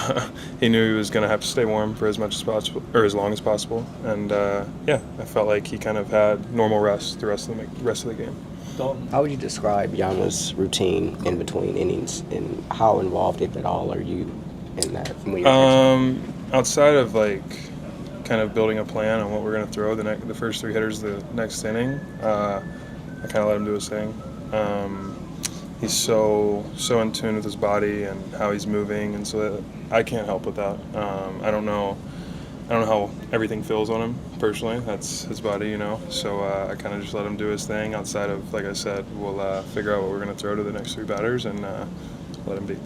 he knew he was going to have to stay warm for as much as possible, or as long as possible. And yeah, I felt like he kind of had normal rest the rest of the game. How would you describe Yama's routine in between innings, and how involved, if at all, are you in that? Outside of like kind of building a plan on what we're going to throw the first 3 hitters the next inning, I kind of let him do his thing. He's so in tune with his body and how he's moving, and so that I can't help with that. I don't know how everything feels on him personally. That's his body, you know. So I kind of just let him do his thing. Outside of, like I said, we'll figure out what we're going to throw to the next 3 batters and let him be.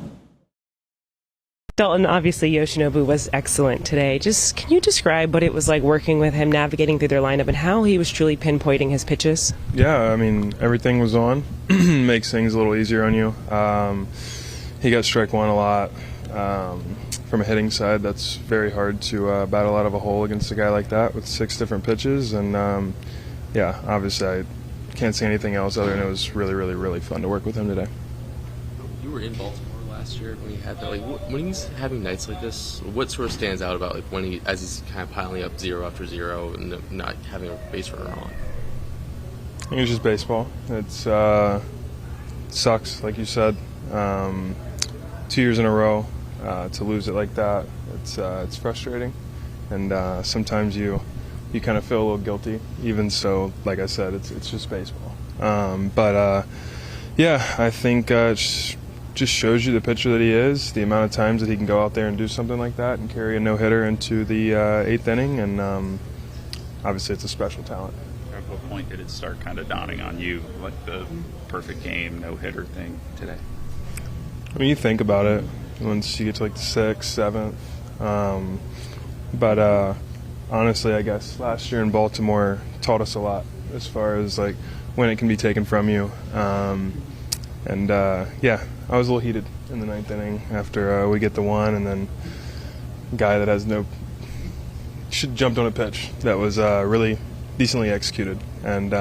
Dalton, obviously Yoshinobu was excellent today. Just can you describe what it was like working with him, navigating through their lineup, and how he was truly pinpointing his pitches? Yeah, I mean, everything was on. Makes things a little easier on you. He got strike 1 a lot. From a hitting side, that's very hard to battle out of a hole against a guy like that with 6 different pitches. And yeah, obviously I can't say anything else other than it was really, really, really fun to work with him today. You were in Baltimore last year when he had that. Like, when he's having nights like this, what sort of stands out about like as he's kind of piling up 0 after 0 and not having a base runner on? I think it's just baseball. It's sucks, like you said. 2 years in a row to lose it like that, it's frustrating, and sometimes you kind of feel a little guilty. Even so, like I said, it's just baseball. But yeah, I think it just shows you the pitcher that he is, the amount of times that he can go out there and do something like that and carry a no-hitter into the 8th inning, and obviously it's a special talent. At what point did it start kind of dawning on you, like the perfect game, no-hitter thing today? I mean, you think about it once you get to like the 6th, 7th. But honestly, I guess last year in Baltimore taught us a lot as far as like when it can be taken from you. Yeah, I was a little heated in the ninth inning after we get the one, and then a guy that has should have jumped on a pitch that was really decently executed. And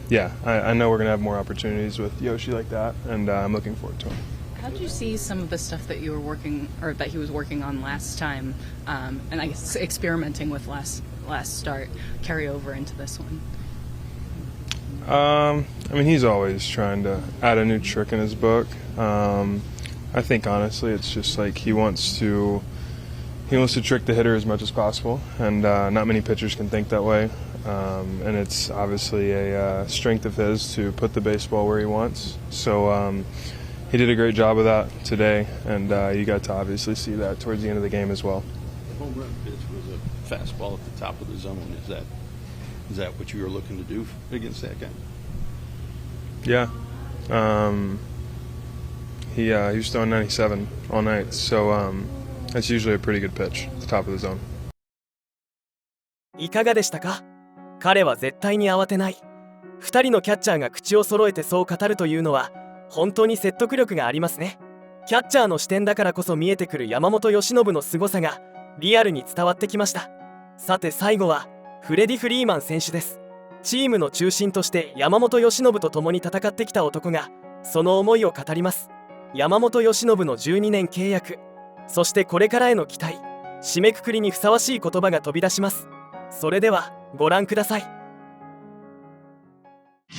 yeah, I know we're going to have more opportunities with Yoshi like that, and I'm looking forward to him. How did you see some of the stuff that you were working, or that he was working on last time, and I guess experimenting with last start, carry over into this one? I mean, he's always trying to add a new trick in his book. I think honestly, it's just like he wants to trick the hitter as much as possible, and not many pitchers can think that way. And it's obviously a strength of his to put the baseball where he wants. So he did a great job of that today, and you got to obviously see that towards the end of the game as well. The home run pitch was a fastball at the top of the zone. Is that what you were looking to do against that guy? Yeah. He was throwing 97 all night, so that's usually a pretty good pitch at the top of the zone. いかがでしたか？彼は絶対に慌てない。2人のキャッチャーが口を揃えてそう語るというのは本当に説得力がありますね。キャッチャーの視点だからこそ見えてくる山本由伸の凄さがリアルに伝わってきました。さて最後はフレディ・フリーマン選手です。チームの中心として山本由伸と共に戦ってきた男がその思いを語ります。山本由伸の12年契約、そしてこれからへの期待、締めくくりにふさわしい言葉が飛び出します。それではご覧ください。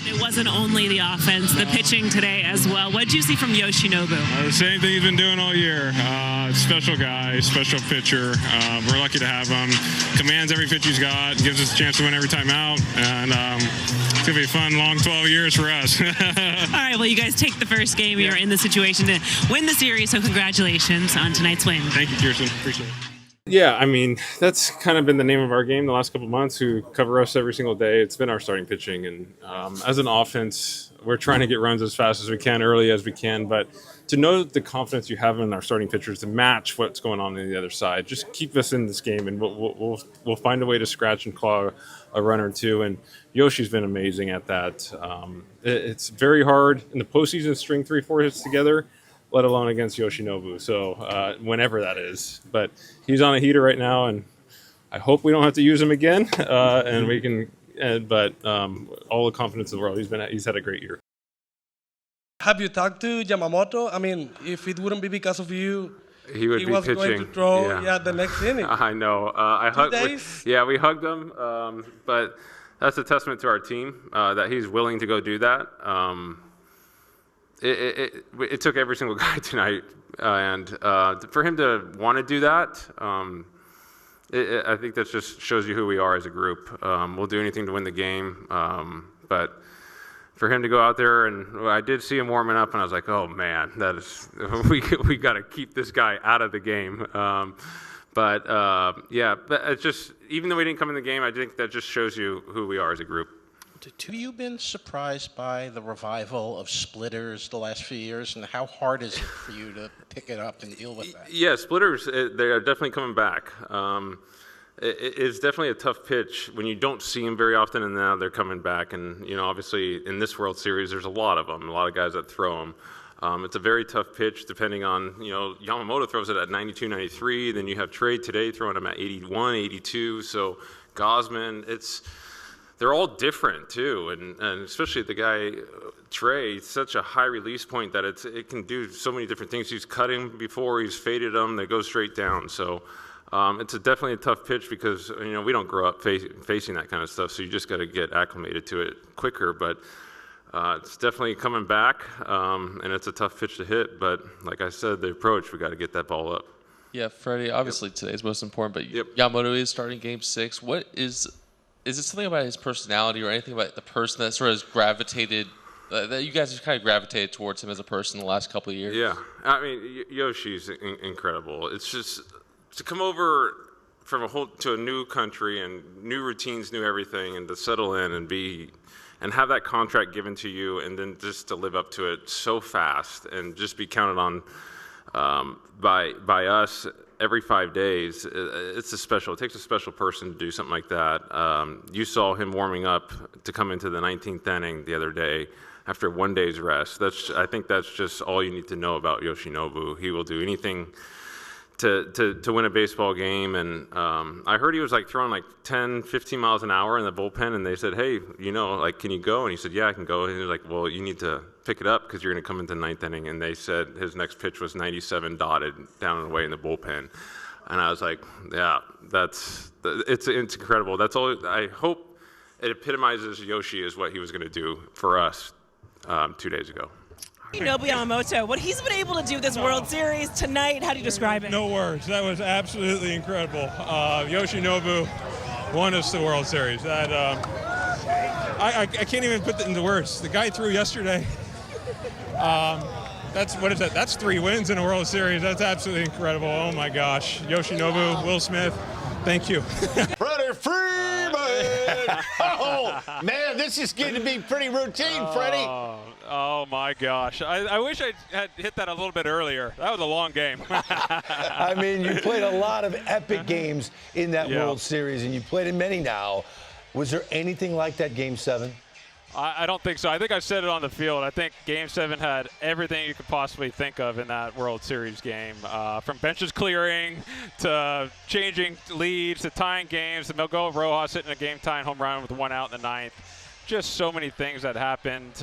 It wasn't only the offense, the pitching today as well. What did you see from Yoshinobu? The same thing he's been doing all year. Special guy, special pitcher. We're lucky to have him. Commands every pitch he's got, gives us a chance to win every time out. And it's going to be a fun, long 12 years for us. All right, well, you guys take the first game. You're in the situation to win the series, so congratulations on tonight's win. Thank you, Kirsten. Appreciate it. Yeah, I mean, that's kind of been the name of our game the last couple of months, who cover us every single day. It's been our starting pitching. And as an offense, we're trying to get runs as fast as we can, early as we can. But to know the confidence you have in our starting pitchers to match what's going on the other side, just keep us in this game, and we'll find a way to scratch and claw a run or two. And Yoshi's been amazing at that. It's very hard in the postseason to string 3-4 hits together, let alone against Yoshinobu. So whenever that is, but he's on a heater right now, and I hope we don't have to use him again. And we can, but all the confidence in the world. He's had a great year. Have you talked to Yamamoto? I mean, if it wouldn't be because of you, he would be was pitching. Going to throw the next inning. I know. We hugged him, but that's a testament to our team that he's willing to go do that. It took every single guy tonight, and for him to want to do that, I think that just shows you who we are as a group. We'll do anything to win the game, but for him to go out there, and I did see him warming up, and I was like, oh man, that is we got to keep this guy out of the game. But it's just, even though we didn't come in the game, I think that just shows you who we are as a group. Have you been surprised by the revival of splitters the last few years, and how hard is it for you to pick it up and deal with that? Yeah, splitters, they are definitely coming back. It's definitely a tough pitch when you don't see them very often, and now they're coming back. And, obviously in this World Series, there's a lot of them, a lot of guys that throw them. It's a very tough pitch depending on, Yamamoto throws it at 92, 93. Then you have Trey today throwing them at 81, 82. So Gosman, they're all different too, and especially the guy Trey, such a high release point that it can do so many different things. He's cutting before, he's faded them, they go straight down. So it's definitely a tough pitch because we don't grow up facing that kind of stuff. So you just got to get acclimated to it quicker. But it's definitely coming back, and it's a tough pitch to hit. But like I said, the approach, we got to get that ball up. Yeah, Freddie. Obviously today's most important, but Yamamoto is starting Game 6. What is it something about his personality or anything about the person that sort of has gravitated, that you guys have kind of gravitated towards him as a person the last couple of years? Yeah. I mean, Yoshi's incredible. It's just to come over from to a new country and new routines, new everything, and to settle in and have that contract given to you, and then just to live up to it so fast and just be counted on by us every 5 days, it takes a special person to do something like that. You saw him warming up to come into the 19th inning the other day after 1 day's rest. I think that's just all you need to know about Yoshinobu. He will do anything to win a baseball game. And I heard he was like throwing like 10, 15 miles an hour in the bullpen, and they said, hey, like, can you go? And he said, yeah, I can go. And he was like, well, you need to pick it up because you're going to come into the 9th inning. And they said his next pitch was 97 dotted down and away in the bullpen. And I was like, yeah, it's incredible. That's all. I hope it epitomizes Yoshi is what he was going to do for us 2 days ago. Yamamoto, what he's been able to do this World Series tonight, how do you describe it? No words. That was absolutely incredible. Yoshinobu won us the World Series. That I can't even put that into words. The guy threw yesterday. What is that? That's 3 wins in a World Series. That's absolutely incredible. Oh my gosh. Yoshinobu, Will Smith, thank you. Freddie Freeman! Oh, man, this is going to be pretty routine, Freddie. Oh my gosh. I wish I had hit that a little bit earlier. That was a long game. I mean, you played a lot of epic games in that World Series, and you played in many now. Was there anything like that Game 7? I don't think so. I think I said it on the field. I think Game 7 had everything you could possibly think of in that World Series game. From benches clearing to changing leads to tying games to Miguel Rojas hitting a game-tying home run with 1 out in the 9th. Just so many things that happened.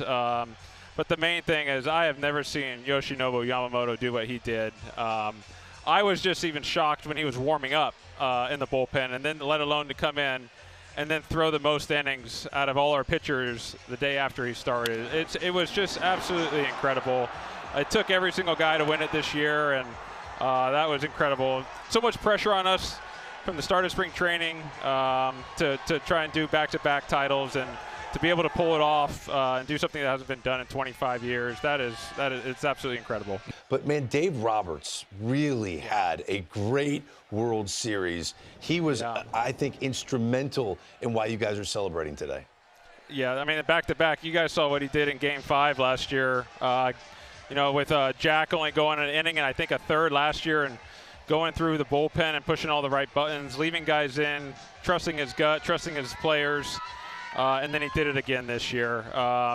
But the main thing is I have never seen Yoshinobu Yamamoto do what he did. I was just even shocked when he was warming up in the bullpen, and then let alone to come in and then throw the most innings out of all our pitchers the day after he started. It was just absolutely incredible. It took every single guy to win it this year, and that was incredible. So much pressure on us from the start of spring training to try and do back-to-back titles, and to be able to pull it off and do something that hasn't been done in 25 years, it's absolutely incredible. But man, Dave Roberts really had a great World Series. He was, I think, instrumental in why you guys are celebrating today. Yeah, I mean, back-to-back, you guys saw what he did in Game 5 last year. With Jack only going an inning and I think a third last year, and going through the bullpen and pushing all the right buttons, leaving guys in, trusting his gut, trusting his players. And then he did it again this year.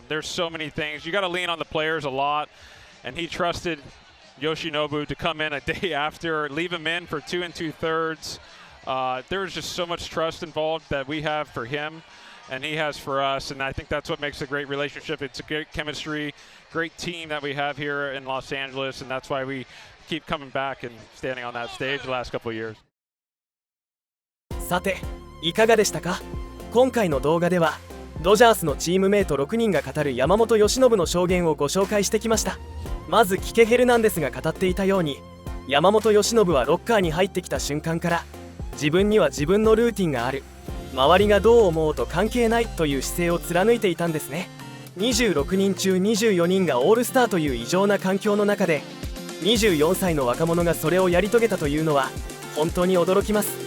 There's so many things. You got to lean on the players a lot, and he trusted Yoshinobu to come in a day after, leave him in for 2 2/3. There's just so much trust involved that we have for him, and he has for us, and I think that's what makes a great relationship. It's a great chemistry, great team that we have here in Los Angeles, and that's why we keep coming back and standing on that stage the last couple of years. さて、いかがでしたか？今回の動画ではドジャースのチームメイト6人が語る山本由伸の証言をご紹介してきました。まずキケ・ヘルナンデスが語っていたように、山本由伸はロッカーに入ってきた瞬間から自分には自分のルーティンがある、周りがどう思おうと関係ないという姿勢を貫いていたんですね。26人中24人がオールスターという異常な環境の中で24歳の若者がそれをやり遂げたというのは本当に驚きます。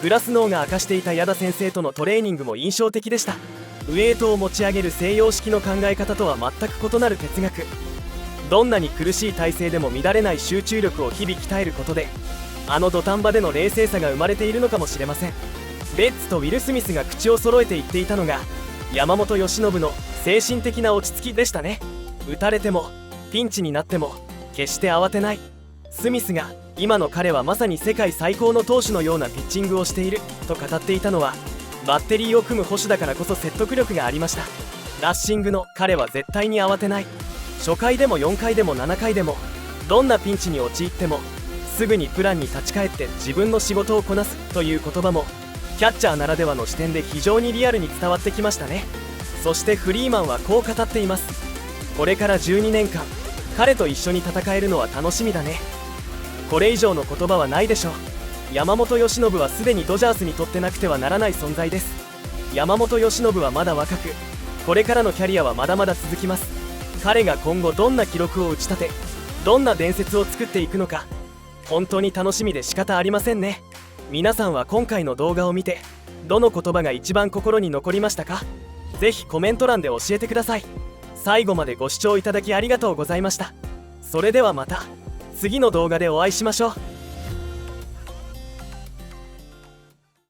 グラスノーが明かしていた矢田先生とのトレーニングも印象的でした。ウエイトを持ち上げる西洋式の考え方とは全く異なる哲学。どんなに苦しい体勢でも乱れない集中力を日々鍛えることで、あの土壇場での冷静さが生まれているのかもしれません。ベッツとウィル・スミスが口を揃えて言っていたのが山本由伸の精神的な落ち着きでしたね。打たれてもピンチになっても決して慌てない。スミスが今の彼はまさに世界最高の投手のようなピッチングをしていると語っていたのは、バッテリーを組む捕手だからこそ説得力がありました。ラッシングの彼は絶対に慌てない。初回でも4回でも7回でもどんなピンチに陥ってもすぐにプランに立ち返って自分の仕事をこなすという言葉もキャッチャーならではの視点で非常にリアルに伝わってきましたね。そしてフリーマンはこう語っています。これから12年間彼と一緒に戦えるのは楽しみだね。これ以上の言葉はないでしょう。山本由伸はすでにドジャースにとってなくてはならない存在です。山本由伸はまだ若く、これからのキャリアはまだまだ続きます。彼が今後どんな記録を打ち立て、どんな伝説を作っていくのか、本当に楽しみで仕方ありませんね。皆さんは今回の動画を見てどの言葉が一番心に残りましたか？ぜひコメント欄で教えてください。最後までご視聴いただきありがとうございました。それではまた次の動画でお会いしましょう。